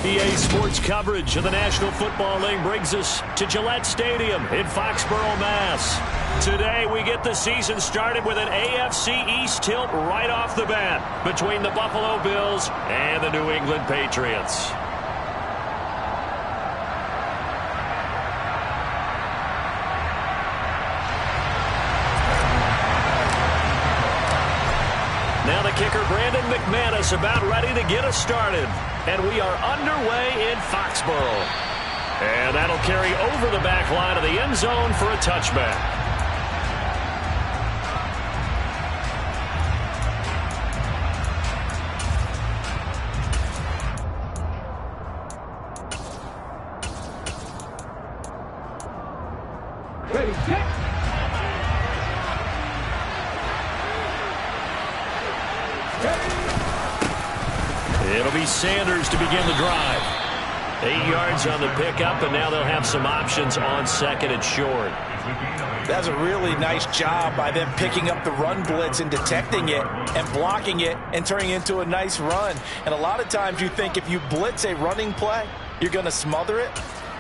EA Sports coverage of the National Football League brings us to Gillette Stadium in Foxborough, Mass. Today we get the season started with an AFC East tilt right off the bat between the Buffalo Bills and the New England Patriots. Now the kicker, Brandon McManus, about ready to get us started. And we are underway in Foxborough. And that'll carry over the back line of the end zone for a touchback. Ready, set. It'll be Sanders to begin the drive. 8 yards on the pickup, and now they'll have some options on second and short. That's a really nice job by them picking up the run blitz and detecting it and blocking it and turning it into a nice run. And a lot of times you think if you blitz a running play, you're going to smother it.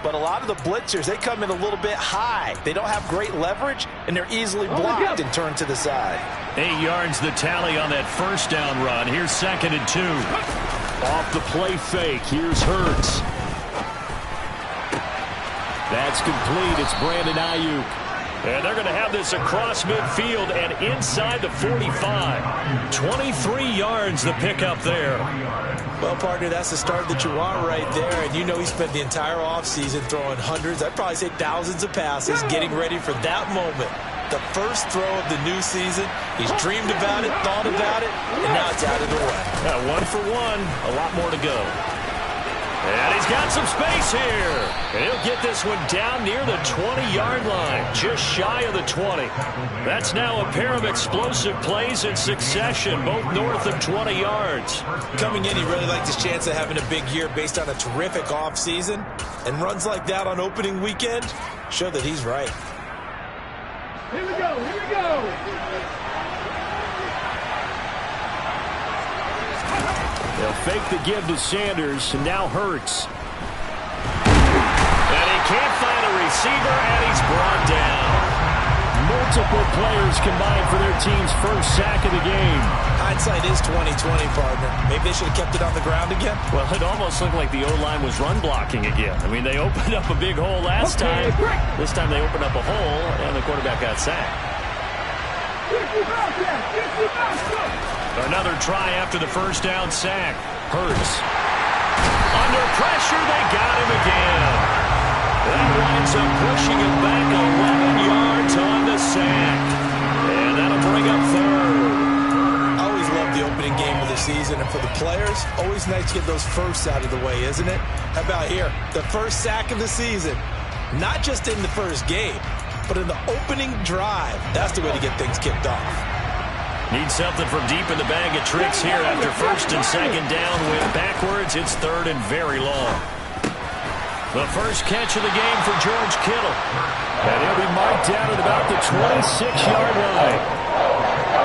But a lot of the blitzers, they come in a little bit high. They don't have great leverage, and they're easily blocked and turned to the side. 8 yards the tally on that first down run. Here's second and 2. Off the play fake. Here's Hurts. That's complete. It's Brandon Ayuk. And they're going to have this across midfield and inside the 45. 23 yards the pickup there. Well, partner, that's the start that you want right there. And you know he spent the entire offseason throwing hundreds, I'd probably say thousands of passes, getting ready for that moment. The first throw of the new season. He's dreamed about it, thought about it, and now it's out of the way. Yeah, 1 for 1. A lot more to go. And he's got some space here. And he'll get this one down near the 20-yard line, just shy of the 20. That's now a pair of explosive plays in succession, both north of 20 yards. Coming in, he really liked his chance of having a big year based on a terrific offseason. And runs like that on opening weekend show that he's right. Here we go, here we go. They'll fake the give to Sanders, and now Hurts. And he can't find a receiver, and he's brought down. Multiple players combined for their team's first sack of the game. Hindsight is 20/20, partner. Maybe they should have kept it on the ground again. Well, it almost looked like the O-line was run blocking again. I mean, they opened up a big hole last time. This time they opened up a hole, and the quarterback got sacked. Another try after the first down sack. Hurts. Under pressure, they got him again. That winds up pushing him back 11 yards on the sack. And that'll bring up third. I always love the opening game of the season. And for the players, always nice to get those firsts out of the way, isn't it? How about here? The first sack of the season. Not just in the first game, but in the opening drive. That's the way to get things kicked off. Need something from deep in the bag of tricks here after first and second down. Went backwards. It's third and very long. The first catch of the game for George Kittle. And he'll be marked down at about the 26-yard line.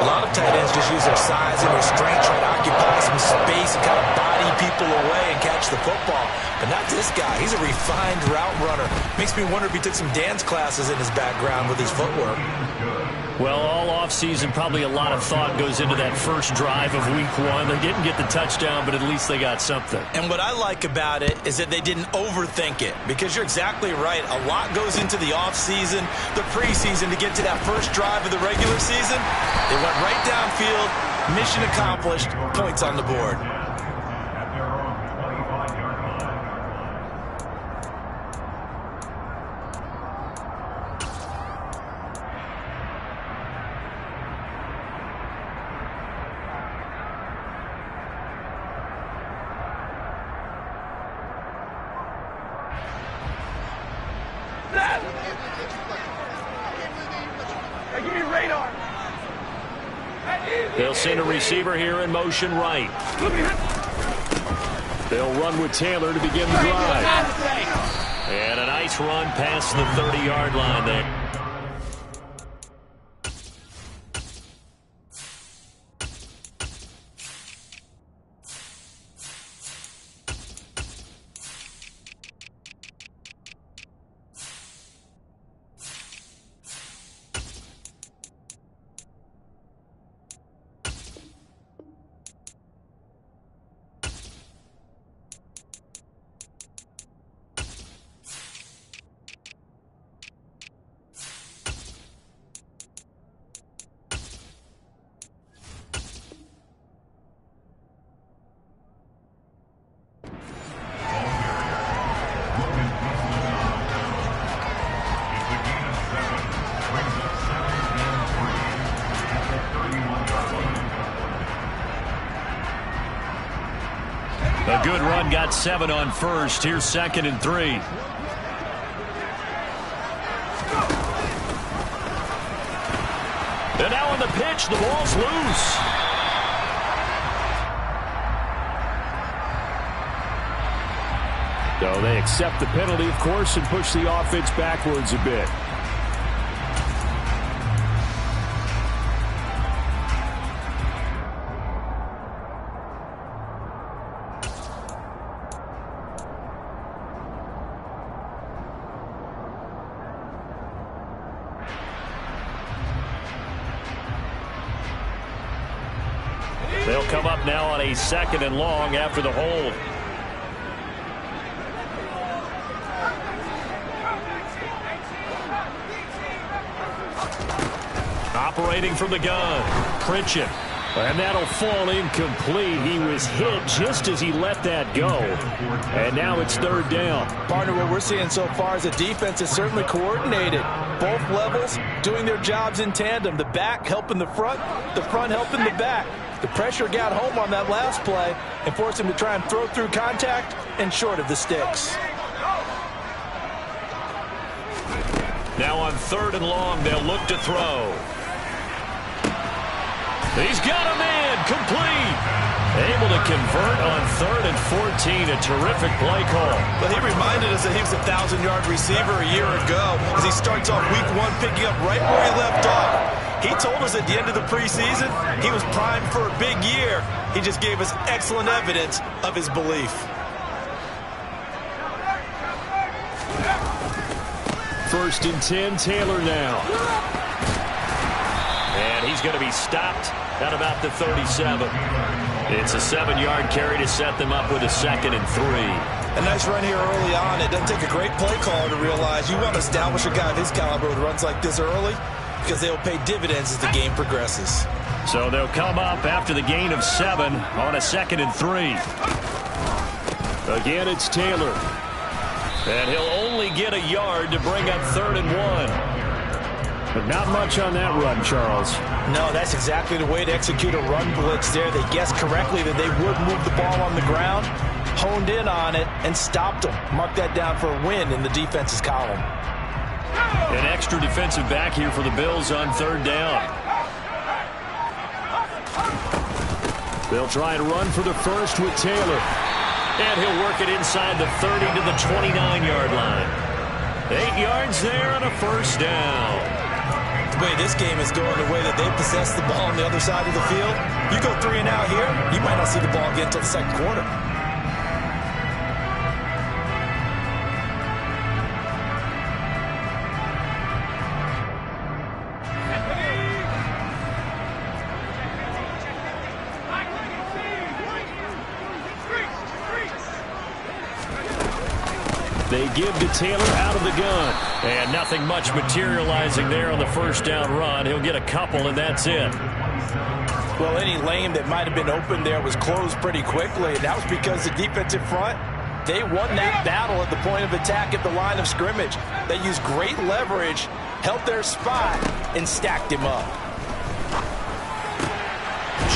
A lot of tight ends just use their size and their strength, try to occupy some space and kind of body people away and catch the football. But not this guy. He's a refined route runner. Makes me wonder if he took some dance classes in his background with his footwork. Well, all offseason, probably a lot of thought goes into that first drive of week 1. They didn't get the touchdown, but at least they got something. And what I like about it is that they didn't overthink it, because you're exactly right. A lot goes into the offseason, the preseason, to get to that first drive of the regular season. They went right downfield, mission accomplished, points on the board. They'll send a receiver here in motion right. They'll run with Taylor to begin the drive. And a nice run past the 30-yard line there. A good run, got 7 on first. Here's 2nd and 3. And now on the pitch, the ball's loose. So they accept the penalty, of course, and push the offense backwards a bit. They'll come up now on a 2nd and long after the hold. Operating from the gun, Pcen. And that'll fall incomplete. He was hit just as he let that go. And now it's 3rd down. Partner, what we're seeing so far is the defense is certainly coordinated. Both levels doing their jobs in tandem. The back helping the front helping the back. The pressure got home on that last play and forced him to try and throw through contact and short of the sticks. Now on 3rd and long, they'll look to throw. He's got a man, complete. Able to convert on 3rd and 14, a terrific play call. But he reminded us that he was a 1,000-yard receiver a year ago as he starts off week 1 picking up right where he left off. He told us at the end of the preseason he was primed for a big year. He just gave us excellent evidence of his belief. 1st and 10, Taylor now. And he's going to be stopped at about the 37. It's a 7-yard carry to set them up with a 2nd and 3. A nice run here early on. It doesn't take a great play caller to realize you want to establish a guy of his caliber with runs like this early because they'll pay dividends as the game progresses. So they'll come up after the gain of 7 on a 2nd and 3. Again, it's Taylor. And he'll only get a yard to bring up 3rd and 1. But not much on that run, Charles. No, that's exactly the way to execute a run blitz there. They guessed correctly that they would move the ball on the ground, honed in on it, and stopped them. Mark that down for a win in the defense's column. An extra defensive back here for the Bills on 3rd down. They'll try and run for the first with Taylor. And he'll work it inside the 30 to the 29-yard line. 8 yards there on a 1st down. The way this game is going, the way that they possess the ball on the other side of the field, you go 3 and out here, you might not see the ball again until the 2nd quarter. They give to Taylor out of the gun. And nothing much materializing there on the 1st down run. He'll get a couple, and that's it. Well, any lane that might have been open there was closed pretty quickly, and that was because the defensive front, they won that battle at the point of attack at the line of scrimmage. They used great leverage, held their spot, and stacked him up.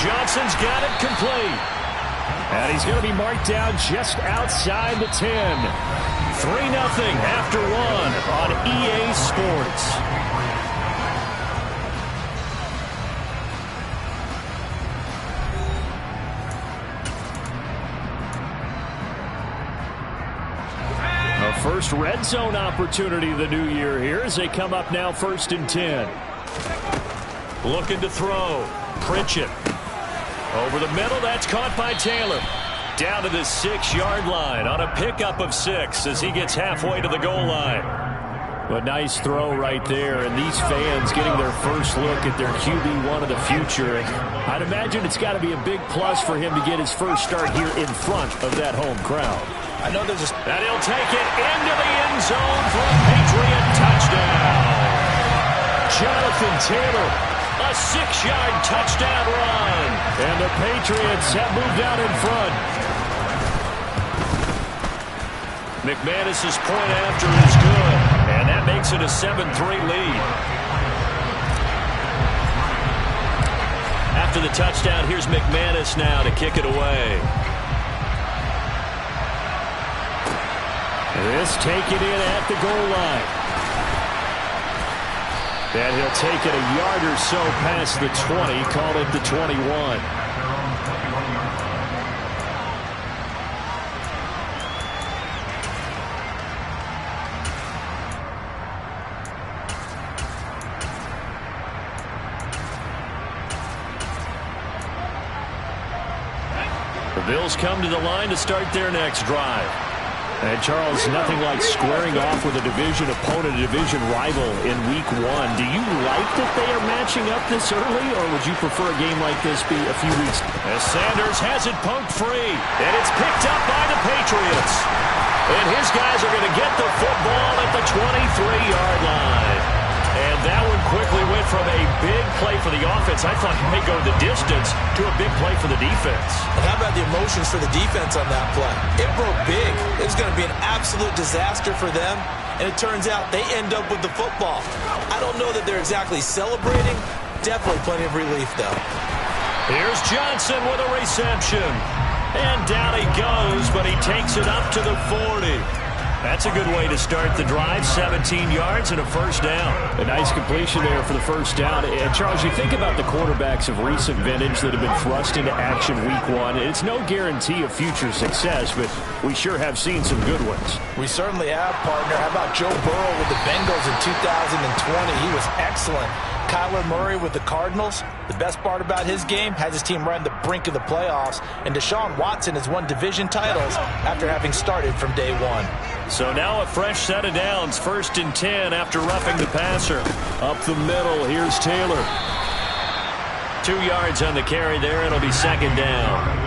Johnson's got it complete. And he's going to be marked down just outside the 10. 3-0 after 1 on EA Sports. A first red zone opportunity of the new year here as they come up now 1st and 10. Looking to throw. Pcen. Over the middle, that's caught by Taylor. Down to the 6-yard line on a pickup of 6 as he gets halfway to the goal line. A nice throw right there, and these fans getting their first look at their QB1 of the future. And I'd imagine it's got to be a big plus for him to get his first start here in front of that home crowd. I know there's a... And he'll take it into the end zone for a Patriot touchdown. Jonathan Taylor, a 6-yard touchdown run. And the Patriots have moved out in front. McManus's point after is good, and that makes it a 7-3 lead. After the touchdown, here's McManus now to kick it away. This taken in at the goal line. And he'll take it a yard or so past the 20, call it the 21. The Bills come to the line to start their next drive. And Charles, nothing like squaring off with a division opponent, a division rival in week 1. Do you like that they are matching up this early, or would you prefer a game like this be a few weeks? As Sanders has it punked free, and it's picked up by the Patriots. And his guys are going to get the football at the 23-yard line. And that one quickly went from a big play for the offense, I thought he may go the distance, to a big play for the defense. And how about the emotions for the defense on that play? It broke big. It was going to be an absolute disaster for them, and it turns out they end up with the football. I don't know that they're exactly celebrating. Definitely plenty of relief, though. Here's Johnson with a reception. And down he goes, but he takes it up to the 40. That's a good way to start the drive. 17 yards and a first down. A nice completion there for the first down. And Charles, you think about the quarterbacks of recent vintage that have been thrust into action week 1. It's no guarantee of future success, but we sure have seen some good ones. We certainly have, partner. How about Joe Burrow with the Bengals in 2020? He was excellent. Kyler Murray with the Cardinals. The best part about his game has his team right on the brink of the playoffs. And Deshaun Watson has won division titles after having started from day 1. So now a fresh set of downs. 1st and 10 after roughing the passer. Up the middle, here's Taylor. 2 yards on the carry there. It'll be 2nd down.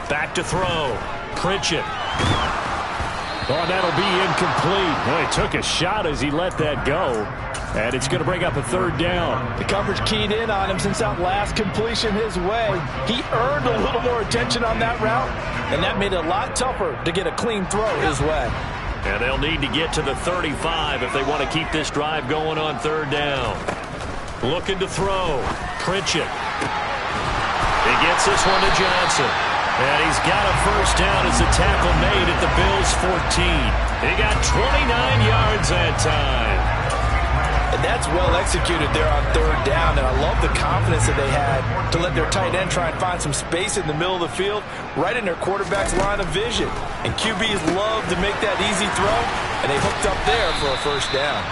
Back to throw. Pritchett. Oh, that'll be incomplete. Boy, he took a shot as he let that go. And it's going to bring up a 3rd down. The coverage keyed in on him since that last completion his way. He earned a little more attention on that route, and that made it a lot tougher to get a clean throw his way. And they'll need to get to the 35 if they want to keep this drive going on 3rd down. Looking to throw. Pritchett. He gets this one to Johnson. And he's got a first down as the tackle made at the Bills' 14. He got 29 yards that time. And that's well executed there on 3rd down. And I love the confidence that they had to let their tight end try and find some space in the middle of the field, right in their quarterback's line of vision. And QBs love to make that easy throw, and they hooked up there for a first down.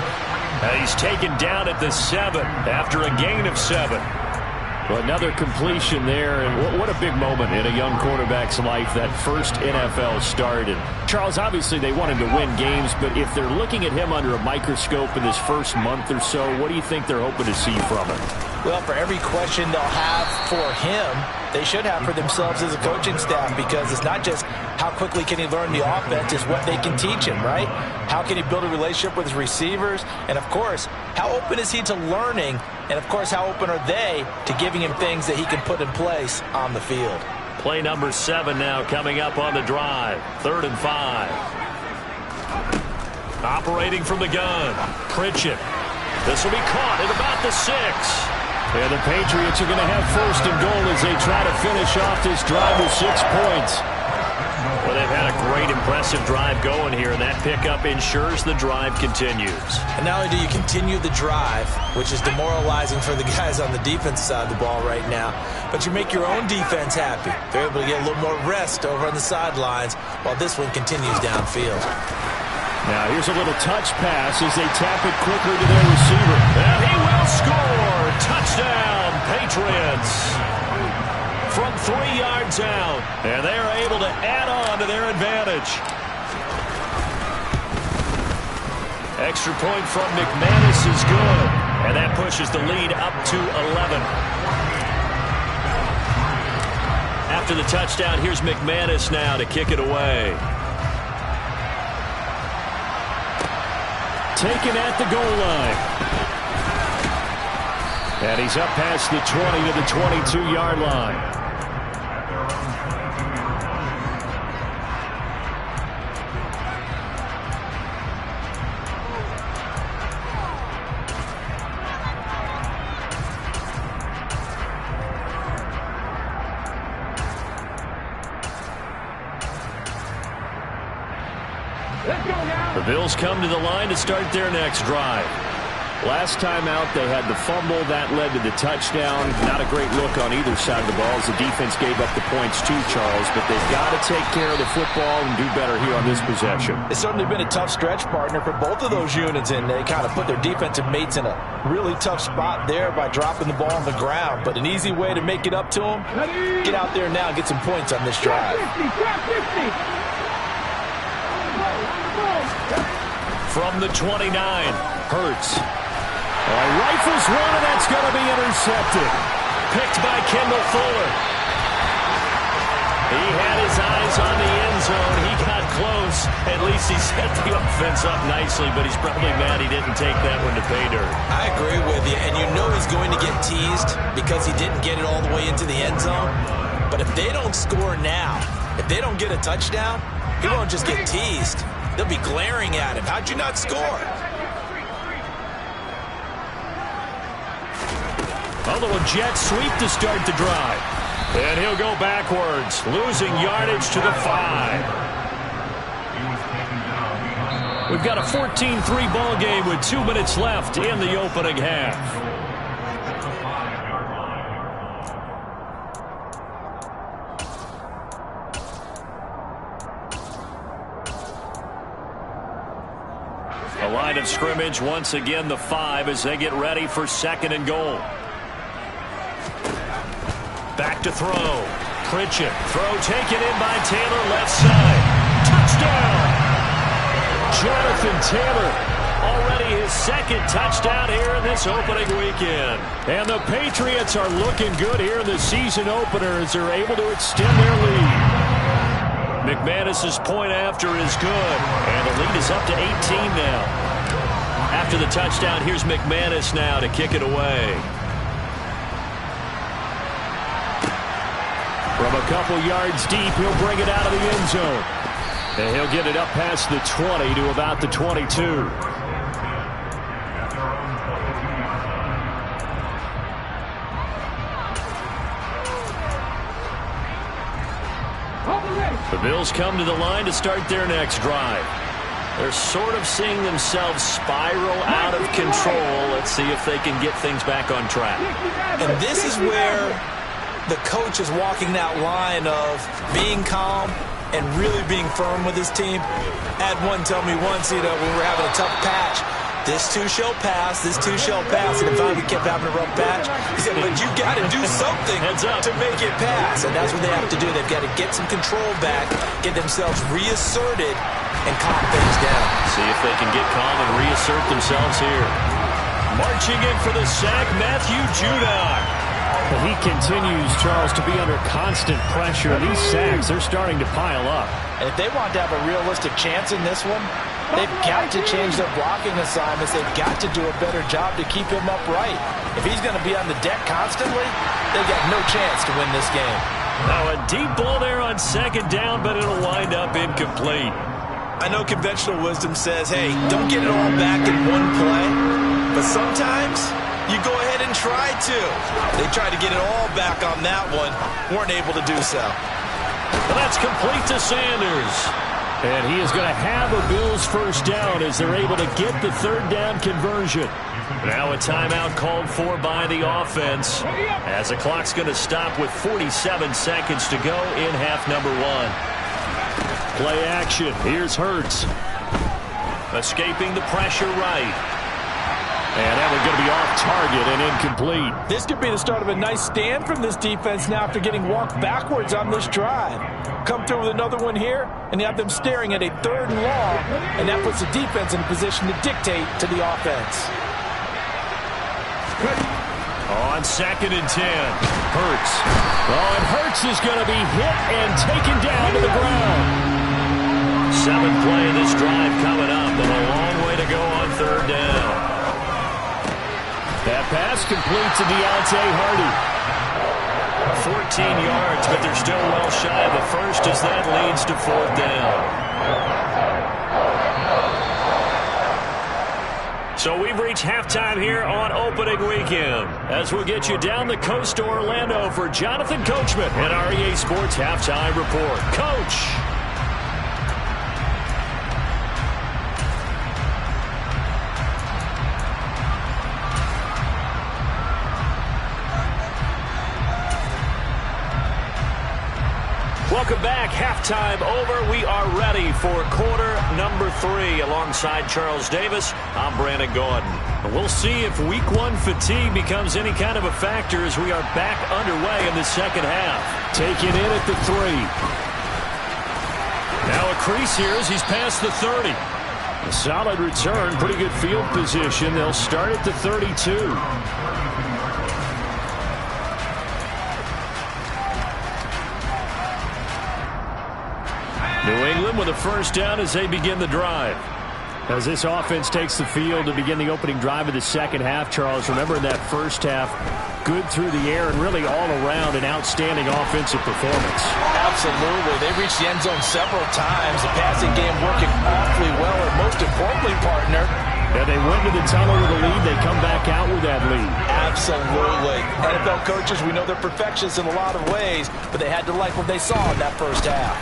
He's taken down at the 7 after a gain of 7. Well, another completion there, and what a big moment in a young quarterback's life, that first NFL start. And Charles, obviously they want him to win games, but if they're looking at him under a microscope in this first month or so, what do you think they're hoping to see from him? Well, for every question they'll have for him, they should have for themselves as a coaching staff, because it's not just how quickly can he learn the offense, it's what they can teach him, right? How can he build a relationship with his receivers? And, of course, how open is he to learning? And, of course, how open are they to giving him things that he can put in place on the field? Play number 7 now coming up on the drive. 3rd and 5. Operating from the gun. Pritchett. This will be caught at about the 6. And the Patriots are going to have 1st and goal as they try to finish off this drive with 6 points. Well, they've had a great, impressive drive going here, and that pickup ensures the drive continues. And not only do you continue the drive, which is demoralizing for the guys on the defense side of the ball right now, but you make your own defense happy. They're able to get a little more rest over on the sidelines while this one continues downfield. Now, here's a little touch pass as they tap it quickly to their receiver. And he will score! Touchdown, Patriots! From 3 yards out, and they're able to add on to their advantage. Extra point from McManus is good, and that pushes the lead up to 11. After the touchdown, here's McManus now to kick it away. Taken at the goal line. And he's up past the 20 to the 22-yard line. Let's go now. The Bills come to the line to start their next drive. Last time out, they had the fumble. That led to the touchdown. Not a great look on either side of the ball as the defense gave up the points too, Charles. But they've got to take care of the football and do better here on this possession. It's certainly been a tough stretch, partner, for both of those units, and they kind of put their defensive mates in a really tough spot there by dropping the ball on the ground. But an easy way to make it up to them, get out there now and get some points on this drive. Drop 50. From the 29, Hurts. Rifles one, and that's going to be intercepted. Picked by Kendall Fuller. He had his eyes on the end zone. He got close. At least he set the offense up nicely, but he's probably mad he didn't take that one to pay dirt. I agree with you, and you know he's going to get teased because he didn't get it all the way into the end zone. But if they don't score now, if they don't get a touchdown, he won't just get teased. They'll be glaring at him. How'd you not score? A little jet sweep to start the drive. And he'll go backwards, losing yardage to the 5. We've got a 14-3 ball game with 2 minutes left in the opening half. The line of scrimmage, once again, the 5 as they get ready for 2nd and goal. Back to throw. Pritchett. Throw taken in by Taylor, left side. Touchdown! Jonathan Taylor. Already his 2nd touchdown here in this opening weekend. And the Patriots are looking good here in the season opener as they're able to extend their lead. McManus's point after is good. And the lead is up to 18 now. After the touchdown, here's McManus now to kick it away. From a couple yards deep, he'll bring it out of the end zone. And he'll get it up past the 20 to about the 22. The Bills come to the line to start their next drive. They're sort of seeing themselves spiral out of control. Let's see if they can get things back on track. And this is where the coach is walking that line of being calm and really being firm with his team. I had one tell me once, when we were having a tough patch, this too shall pass, this too shall pass. And if we kept having a rough patch, he said, but you got to do something to make it pass. And that's what they have to do. They've got to get some control back, get themselves reasserted, and calm things down. See if they can get calm and reassert themselves here. Marching in for the sack, Matthew Judon. He continues, Charles, to be under constant pressure. These sacks, they're starting to pile up. And if they want to have a realistic chance in this one, they've got to change their blocking assignments. They've got to do a better job to keep him upright. If he's going to be on the deck constantly, they've got no chance to win this game. Now a deep ball there on 2nd down, but it'll wind up incomplete. I know conventional wisdom says, hey, don't get it all back in one play. But sometimes you go ahead and try to. They tried to get it all back on that one. Weren't able to do so. Well, that's complete to Sanders. And he is going to have a Bills first down as they're able to get the 3rd down conversion. Now a timeout called for by the offense as the clock's going to stop with 47 seconds to go in half number 1. Play action. Here's Hurts. Escaping the pressure right. And that one's going to be off target and incomplete. This could be the start of a nice stand from this defense now after getting walked backwards on this drive. Come through with another one here, and you have them staring at a 3rd and long, and that puts the defense in a position to dictate to the offense. On 2nd and 10, Hurts. Oh, and Hurts is going to be hit and taken down to the ground. 7th play of this drive coming up, and a long way to go on 3rd down. That pass complete to Deontay Hardy. 14 yards, but they're still well shy of the first as that leads to 4th down. So we've reached halftime here on opening weekend as we'll get you down the coast to Orlando for Jonathan Coachman and our EA Sports Halftime Report. Coach! Welcome back. Halftime over. We are ready for quarter number 3. Alongside Charles Davis, I'm Brandon Gordon. We'll see if week 1 fatigue becomes any kind of a factor as we are back underway in the second half. Taken in at the 3. Now a crease here as he's past the 30. A solid return. Pretty good field position. They'll start at the 32. New England with a first down as they begin the drive. As this offense takes the field to begin the opening drive of the second half, Charles, remember in that first half, good through the air and really all around an outstanding offensive performance. Absolutely. They reached the end zone several times. The passing game working awfully well, and most importantly, partner, yeah, they went to the tunnel with a lead. They come back out with that lead. Absolutely. NFL coaches, we know they're perfectionists in a lot of ways, but they had to like what they saw in that first half.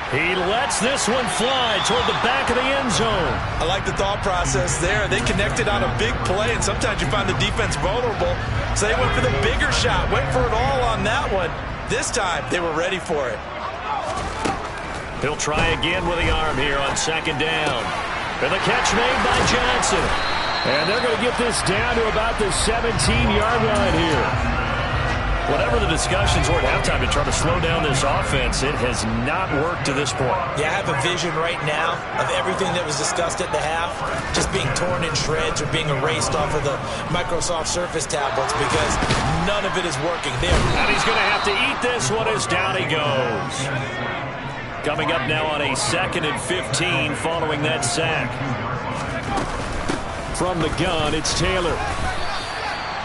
He lets this one fly toward the back of the end zone. I like the thought process there. They connected on a big play, and sometimes you find the defense vulnerable. So they went for the bigger shot, went for it all on that one. This time, they were ready for it. He'll try again with the arm here on second down. And the catch made by Johnson. And they're going to get this down to about the 17-yard line here. Whatever the discussions were at halftime to try to slow down this offense, it has not worked to this point. Yeah, I have a vision right now of everything that was discussed at the half just being torn in shreds or being erased off of the Microsoft Surface tablets because none of it is working there. And he's going to have to eat this one as down he goes. Coming up now on a 2nd and 15 following that sack. From the gun, it's Taylor.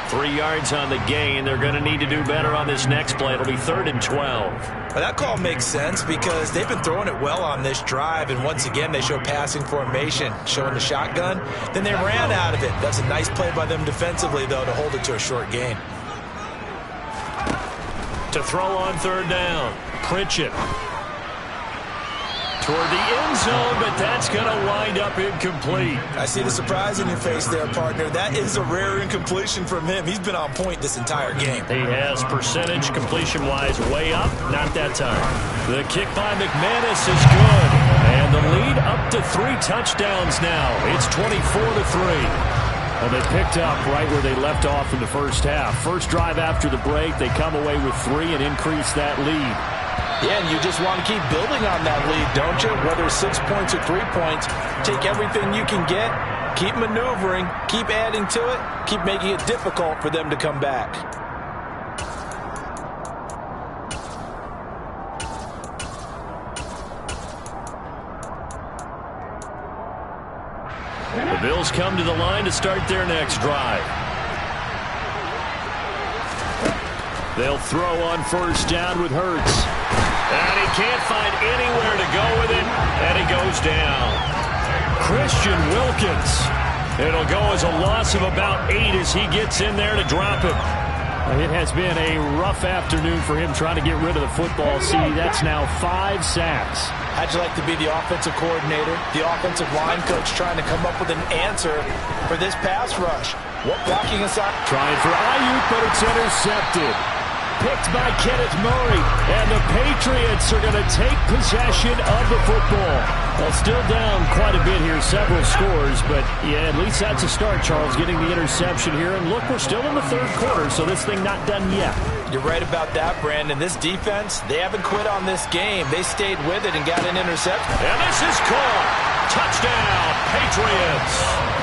3 yards on the gain. They're going to need to do better on this next play. It'll be 3rd and 12. Well, that call makes sense because they've been throwing it well on this drive, and once again they show passing formation, showing the shotgun. Then they ran out of it. That's a nice play by them defensively, though, to hold it to a short gain. To throw on 3rd down, Pritchett. Toward the end zone, but that's going to wind up incomplete. I see the surprise in your face there, partner. That is a rare incompletion from him. He's been on point this entire game. He has percentage completion-wise way up. Not that time. The kick by McManus is good. And the lead up to 3 touchdowns now. It's 24-3. Well, they picked up right where they left off in the first half. First drive after the break, they come away with 3 and increase that lead. Yeah, and you just want to keep building on that lead, don't you? Whether it's 6 points or 3 points, take everything you can get, keep maneuvering, keep adding to it, keep making it difficult for them to come back. The Bills come to the line to start their next drive. They'll throw on first down with Hurts. And he can't find anywhere to go with it, and he goes down. Christian Wilkins. It'll go as a loss of about 8 as he gets in there to drop him. It has been a rough afternoon for him trying to get rid of the football. See, that's now 5 sacks. How'd you like to be the offensive coordinator, the offensive line coach trying to come up with an answer for this pass rush? What blocking aside? Trying for Ayuk, but it's intercepted. Picked by Kenneth Murray, and the Patriots are going to take possession of the football. Well, still down quite a bit here, several scores, but yeah, at least that's a start, Charles, getting the interception here. And look, we're still in the 3rd quarter, so this thing not done yet. You're right about that, Brandon. This defense, they haven't quit on this game. They stayed with it and got an interception. And this is caught. Touchdown, Patriots.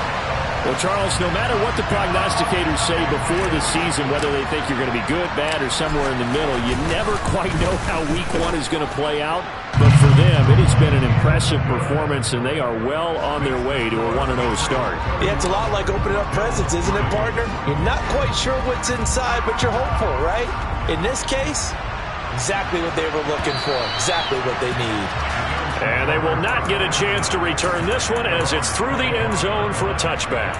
Well, Charles, no matter what the prognosticators say before the season, whether they think you're going to be good, bad, or somewhere in the middle, you never quite know how week 1 is going to play out. But for them, it has been an impressive performance, and they are well on their way to a 1-0 start. Yeah, it's a lot like opening up presents, isn't it, partner? You're not quite sure what's inside, but you're hopeful, right? In this case, exactly what they were looking for, exactly what they need. And they will not get a chance to return this one as it's through the end zone for a touchback.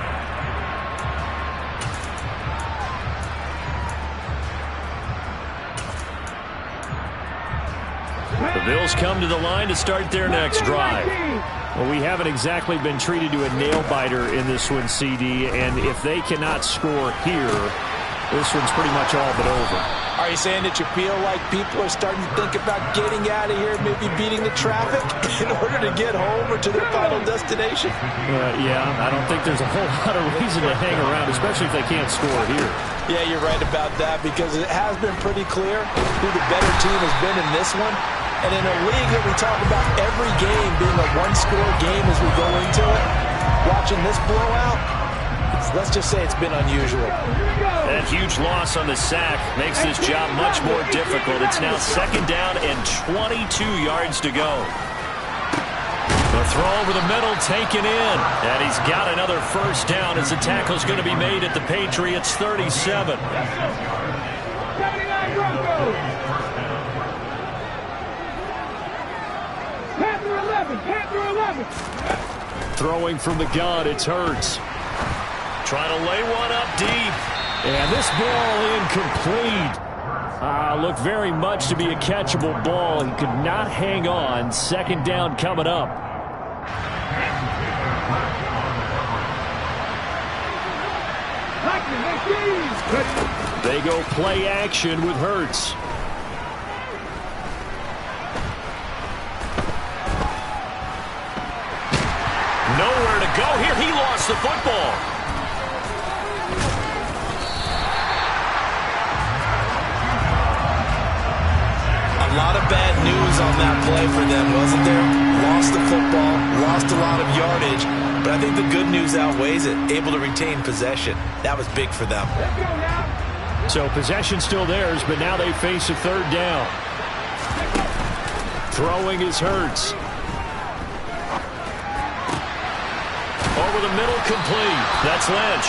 The Bills come to the line to start their next drive. Well, we haven't exactly been treated to a nail-biter in this one, CD, and if they cannot score here, this one's pretty much all but over. Are you saying that you feel like people are starting to think about getting out of here, maybe beating the traffic in order to get home or to their final destination? Yeah, I don't think there's a whole lot of reason to hang around, especially if they can't score here. Yeah, you're right about that, because it has been pretty clear who the better team has been in this one. And in a league that we talk about every game being a one-score game as we go into it, watching this blowout, let's just say it's been unusual. That huge loss on the sack makes this job much more difficult. It's now 2nd down and 22 yards to go. The throw over the middle taken in. And he's got another 1st down as the tackle's going to be made at the Patriots 37. 79 Broncos. Panther 11. Panther 11. Throwing from the gun, it's Hurts. Trying to lay one up deep. And this ball incomplete. Looked very much to be a catchable ball. He could not hang on. 2nd down coming up. They go play action with Hurts. Nowhere to go here. He lost the football. A lot of bad news on that play for them, wasn't there? Lost the football, lost a lot of yardage, but I think the good news outweighs it. Able to retain possession. That was big for them. So possession still theirs, but now they face a 3rd down. Throwing is Hurts. Over the middle, complete. That's Lynch.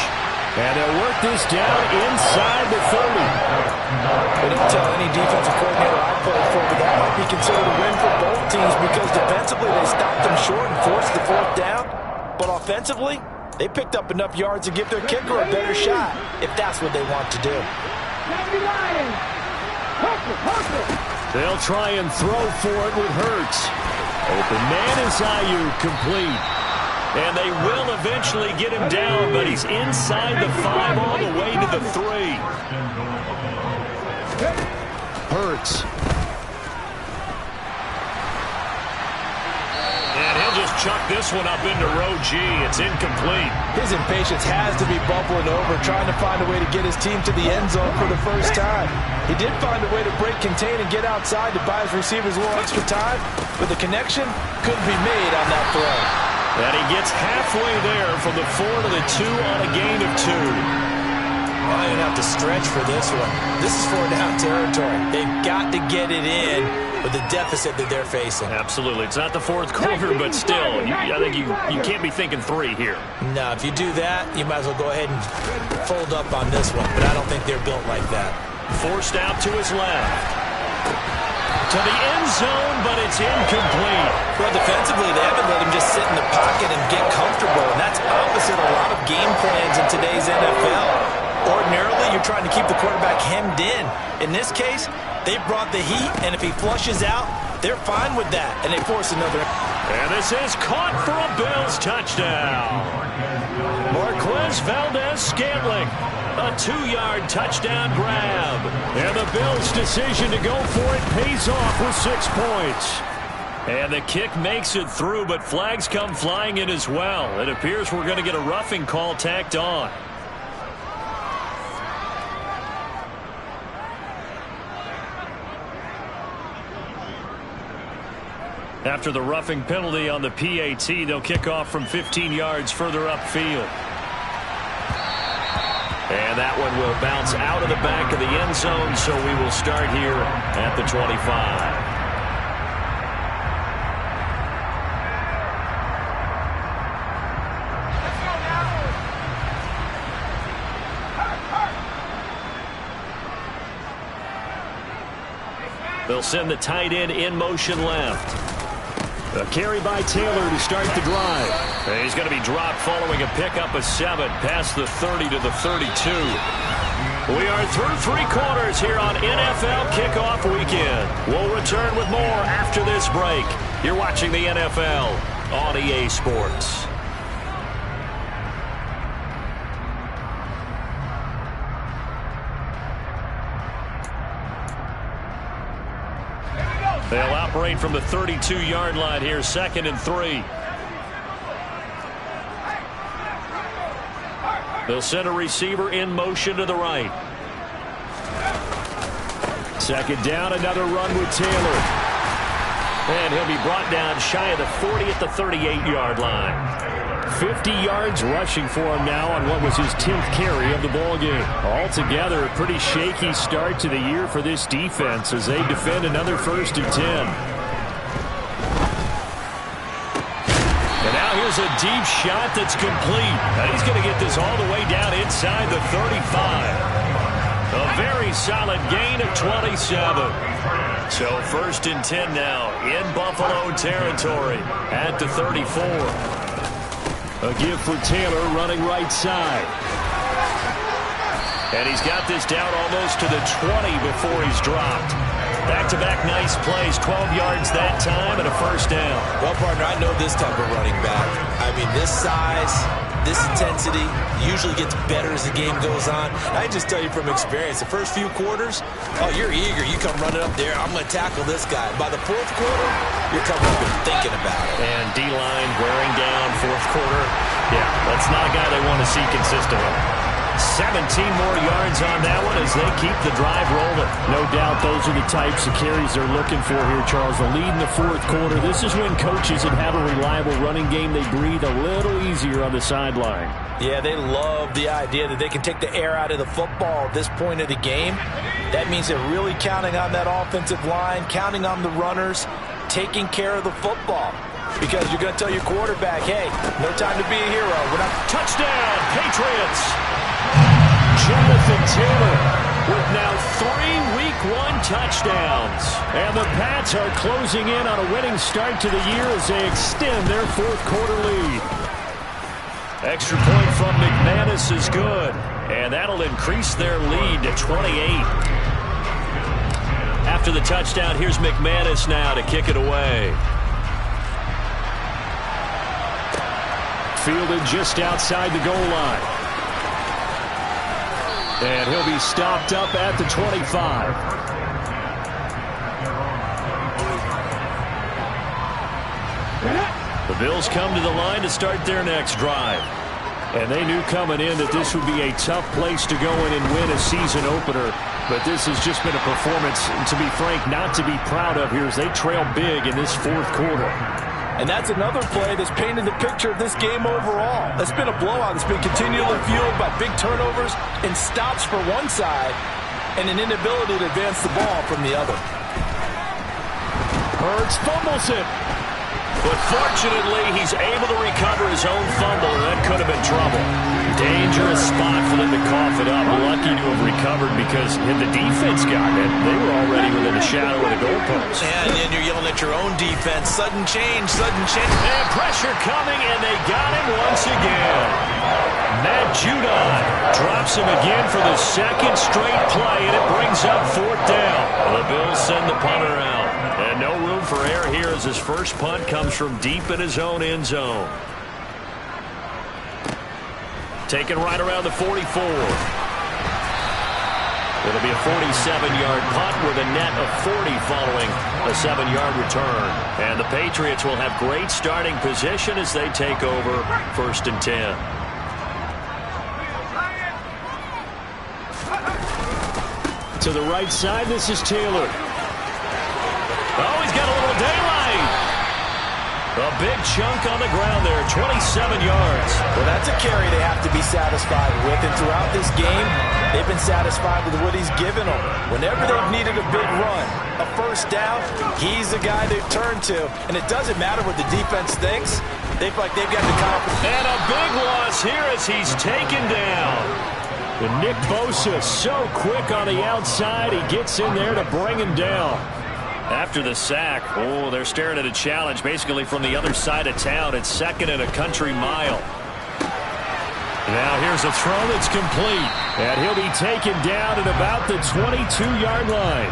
And they'll work this down inside the 30. I didn't tell any defensive coordinator I played for, but that might be considered a win for both teams, because defensively they stopped them short and forced the 4th down. But offensively, they picked up enough yards to give their kicker a better shot, if that's what they want to do. They'll try and throw for it with Hurts. Open man is Ayuk, complete. And they will eventually get him down, but he's inside the 5 all the way to the 3. Hurts. And he'll just chuck this one up into row G. It's incomplete. His impatience has to be bubbling over, trying to find a way to get his team to the end zone for the first time. He did find a way to break contain and get outside to buy his receivers a little extra time, but the connection couldn't be made on that throw. And he gets halfway there from the 4 to the 2 on a gain of 2. I don't even have to stretch for this one. This is 4-down territory. They've got to get it in with the deficit that they're facing. Absolutely. It's not the 4th quarter, but still, I think you can't be thinking 3 here. No, if you do that, you might as well go ahead and fold up on this one. But I don't think they're built like that. Forced out to his left. To the end zone, but it's incomplete. Well, defensively, they haven't let him just sit in the pocket and get comfortable, and that's opposite a lot of game plans in today's NFL. Ordinarily, you're trying to keep the quarterback hemmed in. In this case, they brought the heat, and if he flushes out, they're fine with that, and they force another. And this is caught for a Bills touchdown. Marquez Valdez-Scantling. A 2-yard touchdown grab. And the Bills' decision to go for it pays off with 6 points. And the kick makes it through, but flags come flying in as well. It appears we're going to get a roughing call tacked on. After the roughing penalty on the PAT, they'll kick off from 15 yards further upfield. And that one will bounce out of the back of the end zone, so we will start here at the 25. They'll send the tight end in motion left. A carry by Taylor to start the drive. And he's going to be dropped following a pickup of 7 past the 30 to the 32. We are through 3 quarters here on NFL Kickoff Weekend. We'll return with more after this break. You're watching the NFL on EA Sports. They'll operate from the 32-yard line here, 2nd and 3. They'll send a receiver in motion to the right. 2nd down, another run with Taylor. And he'll be brought down shy of the 40 at the 38-yard line. 50 yards rushing for him now on what was his 10th carry of the ballgame. Altogether, a pretty shaky start to the year for this defense as they defend another 1st and 10. And now here's a deep shot that's complete. And he's going to get this all the way down inside the 35. A very solid gain of 27. So 1st and 10 now in Buffalo territory at the 34. A give for Taylor running right side. And he's got this down almost to the 20 before he's dropped. Back-to-back nice plays, 12 yards that time and a 1st down. Well, partner, I know this type of running back. I mean, this size, this intensity usually gets better as the game goes on. I just tell you from experience, the first few quarters, oh, you're eager. You come running up there, I'm going to tackle this guy. By the 4th quarter, you're coming up and thinking about it. And D-line wearing down 4th quarter. Yeah, that's not a guy they want to see consistently. 17 more yards on that one as they keep the drive rolling. No doubt those are the types of carries they're looking for here, Charles. The lead in the 4th quarter. This is when coaches that have a reliable running game, they breathe a little easier on the sideline. Yeah, they love the idea that they can take the air out of the football at this point of the game. That means they're really counting on that offensive line, counting on the runners, taking care of the football. Because you're going to tell your quarterback, hey, no time to be a hero. We're not. Touchdown, Patriots! Jonathan Taylor with now 3 Week 1 touchdowns. And the Pats are closing in on a winning start to the year as they extend their 4th quarter lead. Extra point from McManus is good. And that'll increase their lead to 28. After the touchdown, here's McManus now to kick it away. Fielded just outside the goal line. And he'll be stopped up at the 25. The Bills come to the line to start their next drive. And they knew coming in that this would be a tough place to go in and win a season opener. But this has just been a performance, to be frank, not to be proud of here as they trail big in this 4th quarter. And that's another play that's painted the picture of this game overall. It's been a blowout. It's been continually fueled by big turnovers and stops for one side and an inability to advance the ball from the other. Hurts fumbles it. But fortunately, he's able to recover his own fumble, and that could have been trouble. Dangerous spot for them to cough it up. Lucky to have recovered because had the defense gotten it, they were already within the shadow of the goalpost. And then you're yelling at your own defense. Sudden change, sudden change. And pressure coming, and they got him once again. Matt Judon drops him again for the 2nd straight play, and it brings up 4th down. The Bills send the punter out. And no room for error here as his first punt comes from deep in his own end zone. Taken right around the 44. It'll be a 47-yard punt with a net of 40 following a 7-yard return. And the Patriots will have great starting position as they take over 1st and 10. To the right side, this is Taylor. Oh, he's got a little daylight. A big chunk on the ground there, 27 yards. Well, that's a carry they have to be satisfied with. And throughout this game, they've been satisfied with what he's given them. Whenever they've needed a big run, a 1st down, he's the guy they've turned to. And it doesn't matter what the defense thinks. They feel like they've got the confidence. And a big loss here as he's taken down. And Nick Bosa so quick on the outside. He gets in there to bring him down. After the sack, oh, they're staring at a challenge basically from the other side of town. It's 2nd and a country mile. Now here's a throw that's complete. And he'll be taken down at about the 22-yard line.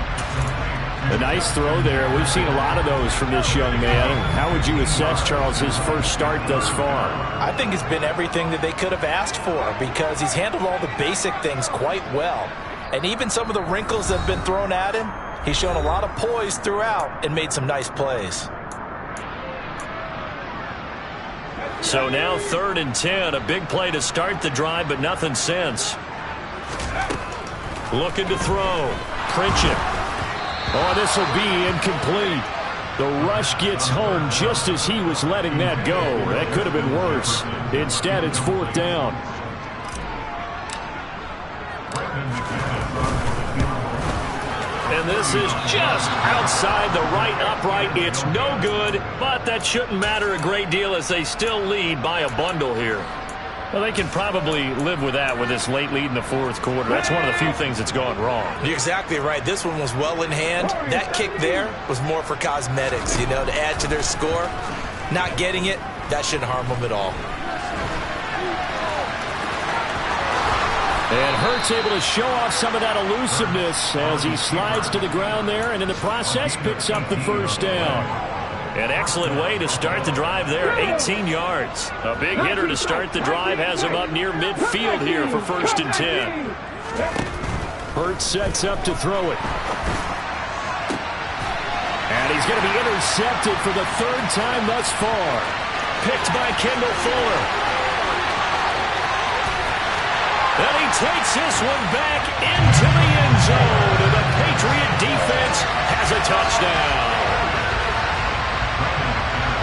A nice throw there. We've seen a lot of those from this young man. How would you assess, Charles, his first start thus far? I think it's been everything that they could have asked for because he's handled all the basic things quite well. And even some of the wrinkles that have been thrown at him, He's shown a lot of poise throughout and made some nice plays. So now 3rd and 10, a big play to start the drive, but nothing since. Looking to throw. Pritchett. Oh, this will be incomplete. The rush gets home just as he was letting that go. That could have been worse. Instead, it's 4th down. And this is just outside the right upright. It's no good, but that shouldn't matter a great deal as they still lead by a bundle here. Well, they can probably live with that with this late lead in the 4th quarter. That's one of the few things that's gone wrong. You're exactly right. This one was well in hand. That kick there was more for cosmetics, to add to their score. Not getting it, that shouldn't harm them at all. And Hurts able to show off some of that elusiveness as he slides to the ground there, and in the process picks up the 1st down. An excellent way to start the drive there, 18 yards. A big hitter to start the drive has him up near midfield here for 1st and 10. Hurts sets up to throw it. And he's going to be intercepted for the 3rd time thus far. Picked by Kendall Fuller. And he takes this one back into the end zone. And the Patriot defense has a touchdown.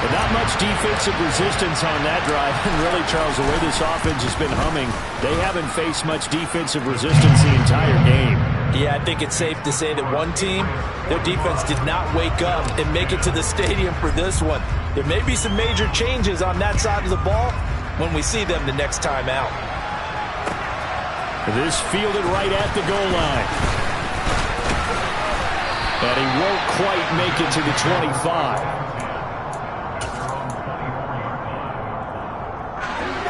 But not much defensive resistance on that drive. And really, Charles, the way this offense has been humming, they haven't faced much defensive resistance the entire game. Yeah, I think it's safe to say that one team, their defense did not wake up and make it to the stadium for this one. There may be some major changes on that side of the ball when we see them the next time out. This fielded right at the goal line. And he won't quite make it to the 25.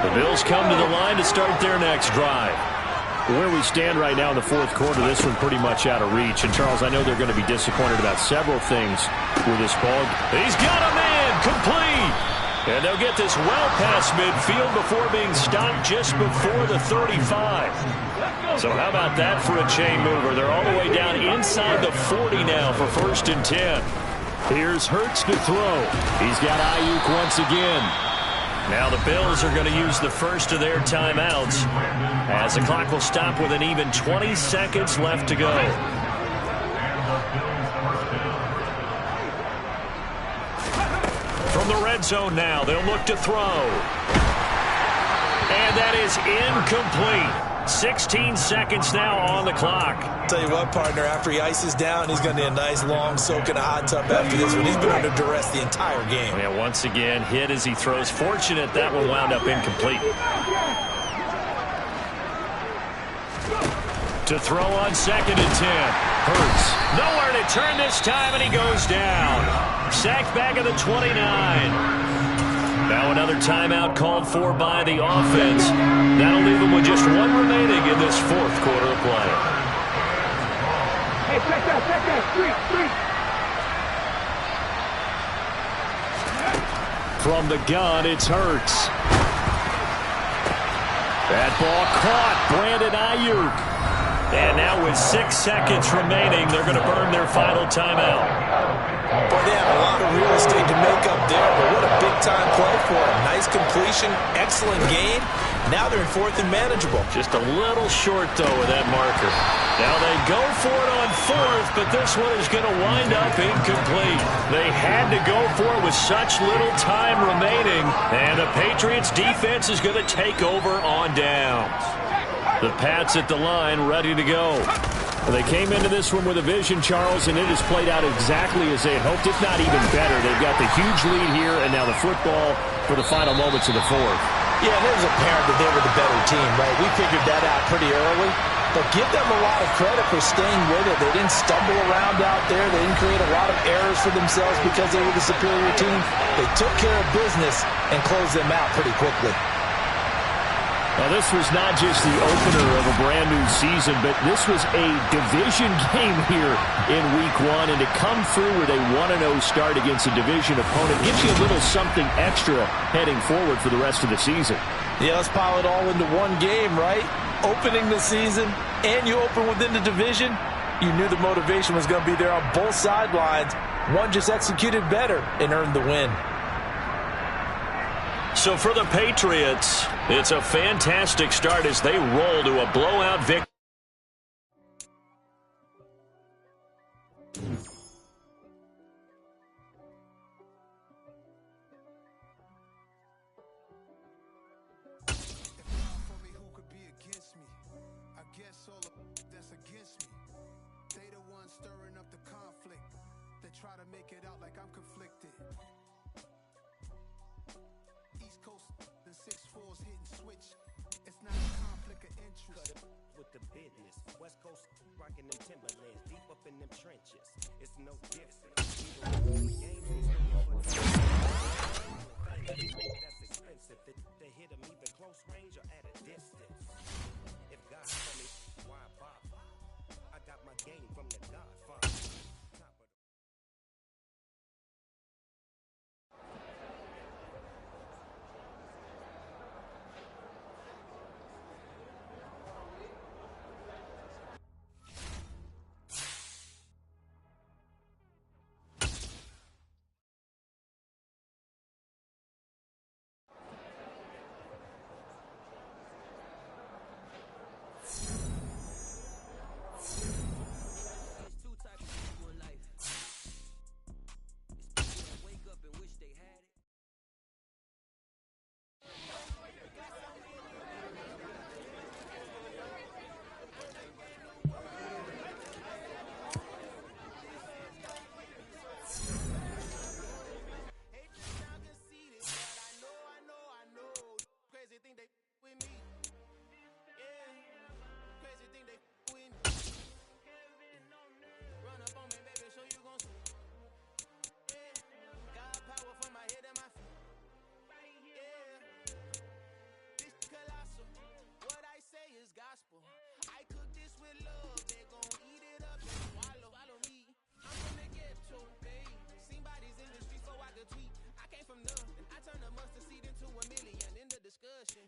The Bills come to the line to start their next drive. Where we stand right now in the 4th quarter, this one pretty much out of reach. And, Charles, I know they're going to be disappointed about several things with this ball. He's got a man complete. And they'll get this well past midfield before being stopped just before the 35. So how about that for a chain mover? They're all the way down inside the 40 now for 1st and 10. Here's Hurts to throw. He's got Ayuk once again. Now the Bills are going to use the first of their timeouts as the clock will stop with an even 20 seconds left to go. From the red zone now, they'll look to throw. And that is incomplete. 16 seconds now on the clock. Tell you what, partner, after he ices down, he's going to need a nice long soak in a hot tub after this one. He's been under duress the entire game. Yeah, once again, hit as he throws. Fortunate that one wound up incomplete. To throw on 2nd and 10. Hurts. Nowhere to turn this time, and he goes down. Sacked back at the 29. Now another timeout called for by the offense. That'll leave them with just one remaining in this 4th quarter of play. Hey, check that, street. From the gun, it's Hurts. That ball caught. Brandon Ayuk. And now with 6 seconds remaining, they're going to burn their final timeout. Boy, they have a lot of real estate to make up there, but what a big-time play for them. Nice completion, excellent gain. Now they're in 4th and manageable. Just a little short, though, with that marker. Now they go for it on 4th, but this one is going to wind up incomplete. They had to go for it with such little time remaining, and the Patriots' defense is going to take over on downs. The Pats at the line, ready to go. Well, they came into this one with a vision, Charles, and it has played out exactly as they had hoped, if not even better. They've got the huge lead here, and now the football for the final moments of the 4th. Yeah, and it was apparent that they were the better team, right? We figured that out pretty early. But give them a lot of credit for staying with it. They didn't stumble around out there. They didn't create a lot of errors for themselves because they were the superior team. They took care of business and closed them out pretty quickly. Now, this was not just the opener of a brand-new season, but this was a division game here in Week 1, and to come through with a 1-0 start against a division opponent gives you a little something extra heading forward for the rest of the season. Yeah, let's pile it all into one game, right? Opening the season, and you open within the division. You knew the motivation was going to be there on both sidelines. One just executed better and earned the win. So for the Patriots, it's a fantastic start as they roll to a blowout victory. Try to make it out like I'm conflicted. East Coast, the 6'4s hitting switch. It's not a conflict of interest. With the business, West Coast rocking them Timberlands, deep up in them trenches. It's no different. That's expensive. To hit them either close range or at a distance. If God told me, why bother? I got my game from the Godfather.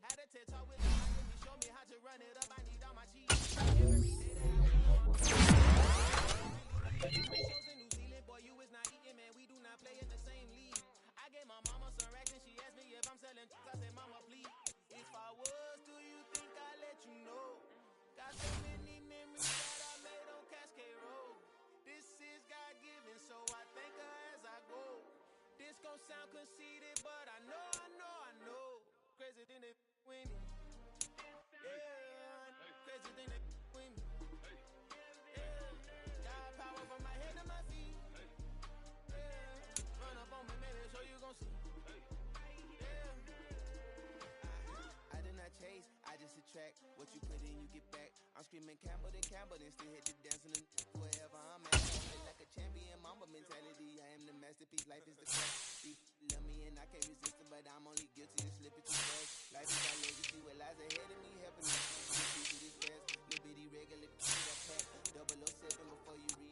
Had a TED talk with him, he showed me how to run it up. I need all my cheese. Every day that I shows in New Zealand, boy, you is not eating, man. We do not play in the same league. I gave my mama some racks and she asked me if I'm selling. I said, mama, please. If I was, do you think I'd let you know? Got so many memories that I made on Cascade Road. This is God-given, so I thank her as I go. This gon' sound conceited, but I know. Crazy thing they with me. Yeah, crazy thing they with me. Yeah, got power from my head to my feet. Yeah, run up on me, maybe so you gon' see. Yeah, I did not chase, I just attract. What you put in, you get back. I'm screaming Campbell, then still hit the dancing and wherever I'm at. I feel like a champion, mamba mentality. I am the masterpiece, life is the craft. Love me and I can't resist it, but I'm only guilty of slipping too fast. Life is our legacy, what lies ahead of me, helping me. This fast, little bitty regular, that pack. 007 before you read.